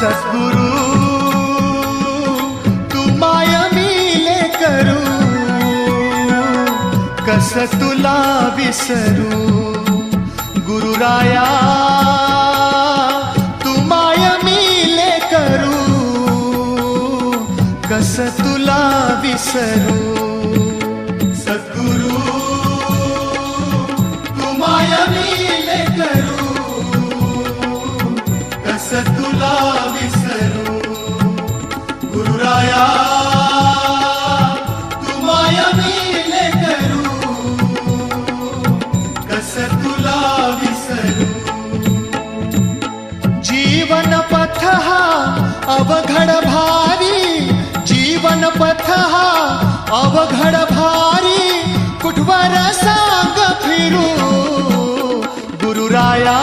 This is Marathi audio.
सद्गुरु तू माय मिले करू, कस तुला विसरू. गुरुराया तू माय मिले करू, कस तुला विसरू. सद्गुरु तू माय मिले करू, कस तुला विसरू. गुरुराया तू माय मिले करू, कस तुला विसरू. जीवन पथ हा अवघड भारी, जीवन पथ हा अवघड भारी, कुठवर सांग फिरू. गुरुराया